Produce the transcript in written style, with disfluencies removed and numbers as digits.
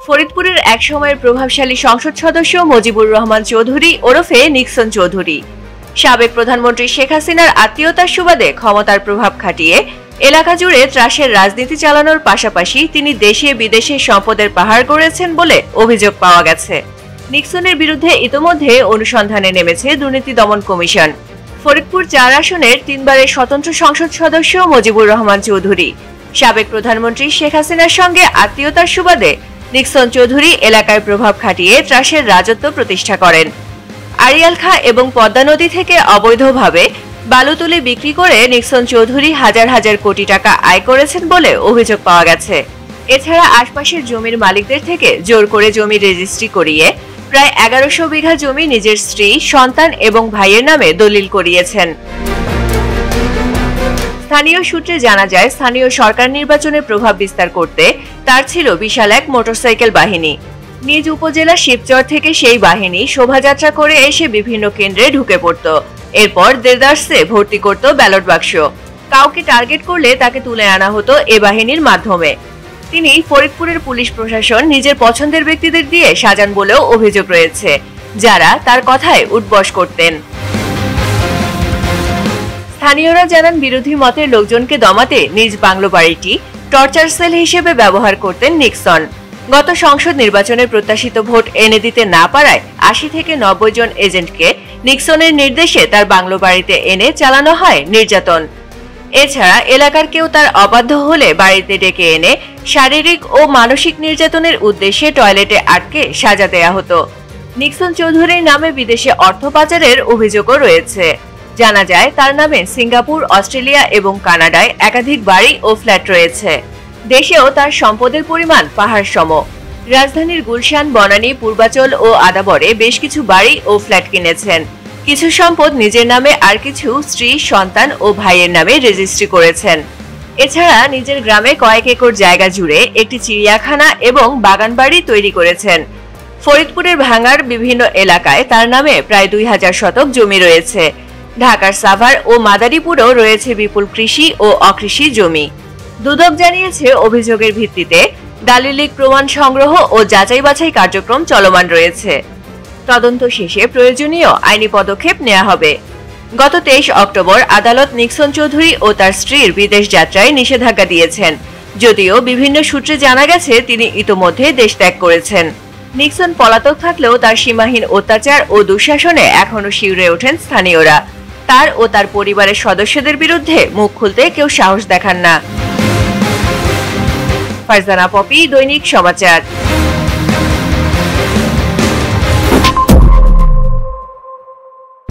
ফরিদপুরের এক সময়ের প্রভাবশালী সংসদ সদস্য মুজিবুর রহমান চৌধুরী ওরফে নিক্সন চৌধুরী সাবেক প্রধানমন্ত্রী শেখ হাসিনার আত্মীয়তার সুবাদে ক্ষমতার প্রভাব খাটিয়ে এলাকা জুড়ে ত্রাসের রাজনীতি চালানোর পাশাপাশি তিনি দেশে বিদেশে সম্পদের পাহাড় গড়েছেন বলে অভিযোগ পাওয়া গেছে। নিক্সনের বিরুদ্ধে ইতোমধ্যে অনুসন্ধানে নেমেছে দুর্নীতি দমন কমিশন। ফরিদপুর ৪ আসনের ৩বারের স্বতন্ত্র সংসদ সদস্য মুজিবুর রহমান চৌধুরী সাবেক প্রধানমন্ত্রী শেখ হাসিনার সঙ্গে আত্মীয়তার সুবাদে নিক্সন চৌধুরী এলাকায় প্রভাব খাটিয়ে ত্রাসের রাজত্ব প্রতিষ্ঠা করেন। আড়িয়াল খাঁ এবং পদ্মা নদী থেকে অবৈধভাবে বালু তুলে বিক্রি করে নিক্সন চৌধুরী হাজার হাজার কোটি টাকা আয় করেছেন বলে অভিযোগ পাওয়া গেছে। এছাড়া আশপাশের জমির মালিকদের থেকে জোর করে জমি রেজিস্ট্রি করিয়ে প্রায় ১১০০ বিঘা জমি নিজের স্ত্রী, সন্তান এবং ভাইয়ের নামে দলিল করিয়েছেন। স্থানীয় সূত্রে জানা যায়, স্থানীয় সরকার নির্বাচনে প্রভাব বিস্তার করতে তার ছিল বিশাল এক মোটরসাইকেল বাহিনী। নিজ উপজেলা শিবচর থেকে সেই বাহিনী শোভাযাত্রা করে এসে বিভিন্ন কেন্দ্রে ঢুকে পড়ত। এরপর দেদারসে ভর্তি করত ব্যালট বাক্স। কাউকে টার্গেট করলে তাকে তুলে আনা হতো এ বাহিনীর মাধ্যমে। তিনি ফরিদপুরের পুলিশ প্রশাসন নিজের পছন্দের ব্যক্তিদের দিয়ে সাজান বলেও অভিযোগ রয়েছে, যারা তার কথায় উঠবস করতেন। স্থানীয়রা জানান, বিরোধী মতের লোকজনকে দমাতে নিজ বাংলো বাড়িটি টর্চার সেল হিসেবে ব্যবহার করতেন নিক্সন। গত সংসদ নির্বাচনে প্রত্যাশিত ভোট এনে দিতে না পারায় ৮০ থেকে ৯০ জন এজেন্টকে নিক্সনের নির্দেশে তার বাংলো বাড়িতে এনে চালানো হয় নির্যাতন। এছাড়া এলাকার কেউ তার অবাধ্য হলে বাড়িতে ডেকে এনে শারীরিক ও মানসিক নির্যাতনের উদ্দেশ্যে টয়লেটে আটকে সাজা দেয়া হতো। নিক্সন চৌধুরীর নামে বিদেশে অর্থ পাচারের অভিযোগও রয়েছে। জানা যায়, তার নামে সিঙ্গাপুর, অস্ট্রেলিয়া এবং কানাডায় একাধিক বাড়ি ও ফ্ল্যাট রয়েছে। দেশেও তার সম্পদের পরিমাণ পাহাড় সম। রাজধানীর গুলশান, বনানী, পূর্বাচল ও আদাবরে বেশ কিছু বাড়ি ও ফ্ল্যাট কিনেছেন। কিছু সম্পদ নিজের নামে, আর কিছু স্ত্রী, সন্তান ও ভাইয়ের নামে রেজিস্ট্রি করেছেন। এছাড়া নিজের গ্রামে কয়েক একর জায়গা জুড়ে একটি চিড়িয়াখানা এবং বাগান বাড়ি তৈরি করেছেন। ফরিদপুরের ভাঙ্গার বিভিন্ন এলাকায় তার নামে প্রায় ২০০০ শতক জমি রয়েছে। ঢাকার সাভার ও মাদারীপুরেও রয়েছে বিপুল কৃষি ও অকৃষি জমি। দুদক জানিয়েছে, অভিযোগের ভিত্তিতে দালিলিক প্রমাণ সংগ্রহ ও যাচাই বাছাই কার্যক্রম চলমান রয়েছে। তদন্ত শেষে প্রয়োজনীয় আইনি পদক্ষেপ নেওয়া হবে। গত ২৩ অক্টোবর আদালত নিক্সন চৌধুরী ও তার স্ত্রীর বিদেশ যাত্রায় নিষেধাজ্ঞা দিয়েছেন, যদিও বিভিন্ন সূত্রে জানা গেছে তিনি ইতোমধ্যে দেশ ত্যাগ করেছেন। নিক্সন পলাতক থাকলেও তার সীমাহীন অত্যাচার ও দুঃশাসনে এখনো শিউরে ওঠেন স্থানীয়রা। তার ও তার পরিবারের সদস্যদের বিরুদ্ধে মুখ খুলতে কেউ সাহস দেখান না। ফারজানা পপি, দৈনিক সমাচার।